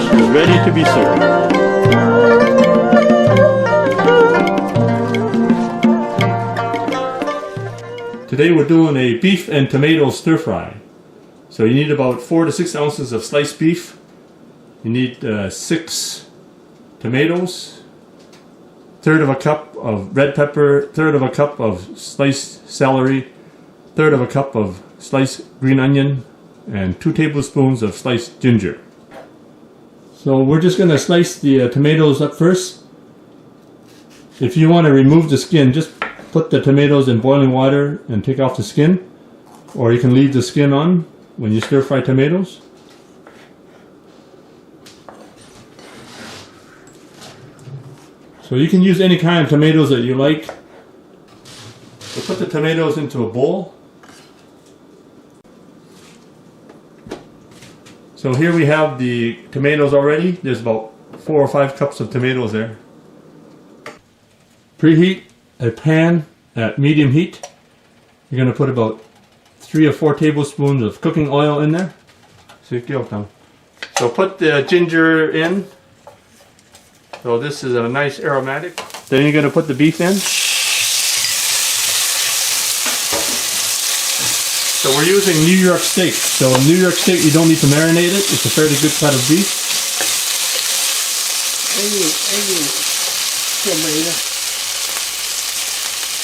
dish is ready to be served. Today we're doing a beef and tomato stir fry. So you need about 4 to 6 ounces of sliced beef. You need 6 tomatoes, third of a cup of red pepper, third of a cup of sliced celery, third of a cup of sliced green onion, and 2 tablespoons of sliced ginger. So we're just going to slice the tomatoes up first. If you want to remove the skin, just put the tomatoes in boiling water and take off the skin, or you can leave the skin on when you stir fry tomatoes. So you can use any kind of tomatoes that you like. So put the tomatoes into a bowl. So here we have the tomatoes already. There's about 4 or 5 cups of tomatoes there. Preheat a pan at medium heat. You're going to put about 3 or 4 tablespoons of cooking oil in there. So put the ginger in. So this is a nice aromatic. Then you're going to put the beef in. So we're using New York steak. So New York steak, you don't need to marinate it. It's a fairly good cut of beef.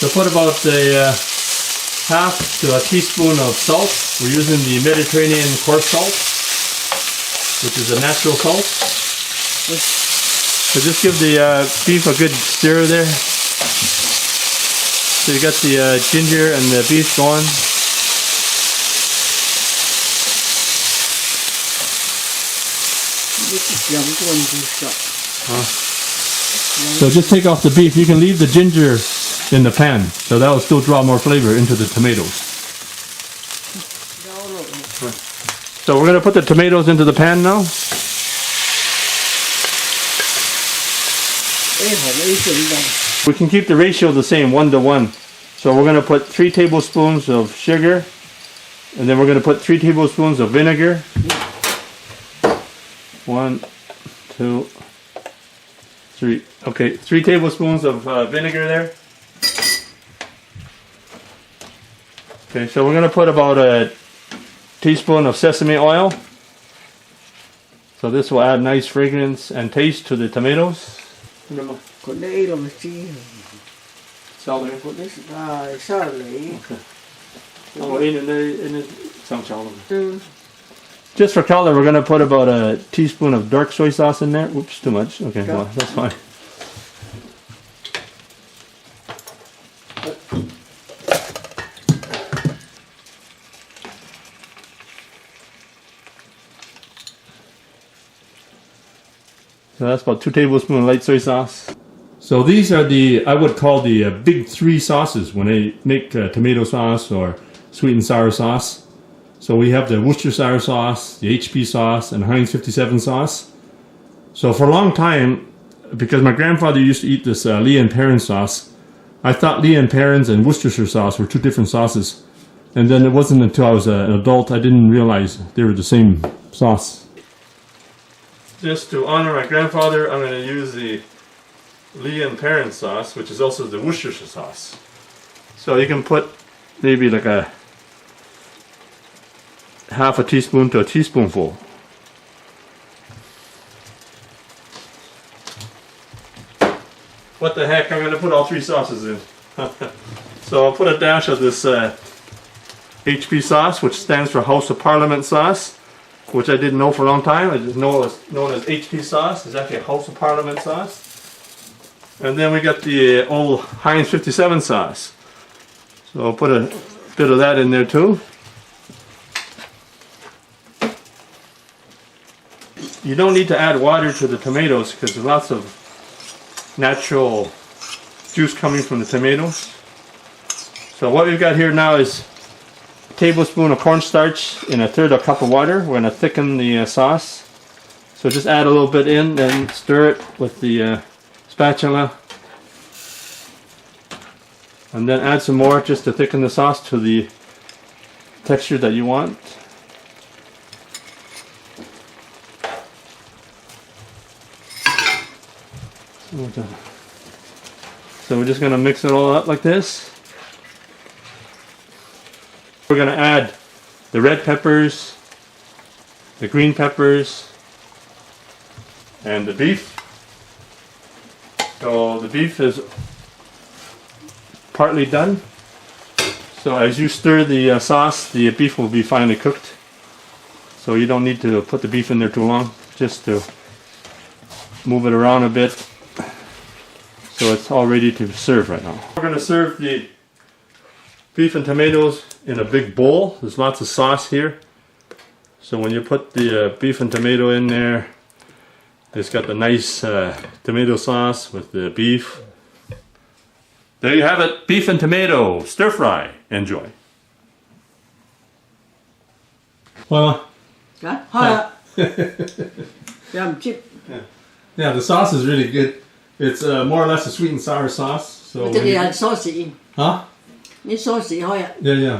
So put about a half to a teaspoon of salt. We're using the Mediterranean coarse salt, which is a natural salt. So just give the beef a good stir there. So you got the ginger and the beef going. So just take off the beef. You can leave the ginger in the pan, so that will still draw more flavor into the tomatoes. So we're going to put the tomatoes into the pan now. We can keep the ratio the same, 1 to 1. So we're going to put 3 tablespoons of sugar, and then we're going to put 3 tablespoons of vinegar. 1, 2, 3. Okay, 3 tablespoons of vinegar there. Okay, so we're going to put about a teaspoon of sesame oil. So this will add nice fragrance and taste to the tomatoes. Just for color, we're going to put about a teaspoon of dark soy sauce in there. Oops, too much. Okay, well, that's fine. So that's about 2 tablespoons of light soy sauce. So these are I would call the big 3 sauces when they make tomato sauce or sweet and sour sauce. So we have the Worcestershire sauce, the HP sauce, and Heinz 57 sauce. So for a long time, because my grandfather used to eat this Lea & Perrins sauce, I thought Lea & Perrins and Worcestershire sauce were 2 different sauces. And then it wasn't until I was an adult I didn't realize they were the same sauce. Just to honor my grandfather, I'm going to use the Lea & Perrins sauce, which is also the Worcestershire sauce. So you can put maybe like a half a teaspoon to a teaspoonful. What the heck, I'm going to put all 3 sauces in. So I'll put a dash of this HP sauce, which stands for House of Parliament sauce, which I didn't know for a long time. I just know it's known as HP sauce. It's actually a House of Parliament sauce. And then we got the old Heinz 57 sauce. So I'll put a bit of that in there too. You don't need to add water to the tomatoes because there's lots of natural juice coming from the tomatoes. So what we've got here now is a tablespoon of cornstarch in a third of a cup of water. We're going to thicken the sauce. So just add a little bit in, then stir it with the spatula. And then add some more just to thicken the sauce to the texture that you want. Well done. So we're just going to mix it all up like this. We're going to add the red peppers, the green peppers, and the beef. So the beef is partly done. So as you stir the sauce, the beef will be finely cooked. So you don't need to put the beef in there too long, just to move it around a bit. So it's all ready to serve right now. We're going to serve the beef and tomatoes in a big bowl. There's lots of sauce here. So when you put the beef and tomato in there, it's got the nice tomato sauce with the beef. There you have it, beef and tomato stir fry. Enjoy. Well, yeah, the sauce is really good. It's more or less a sweet and sour sauce. So huh? Yeah, the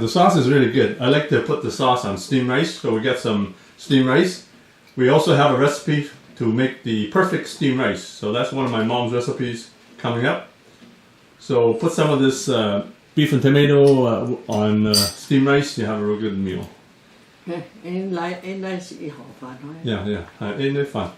sauce is really good. I like to put the sauce on steamed rice, so we get some steamed rice. We also have a recipe to make the perfect steamed rice. So that's one of my mom's recipes coming up. So put some of this beef and tomato on steamed rice, you have a real good meal. Yeah, ain't it fun?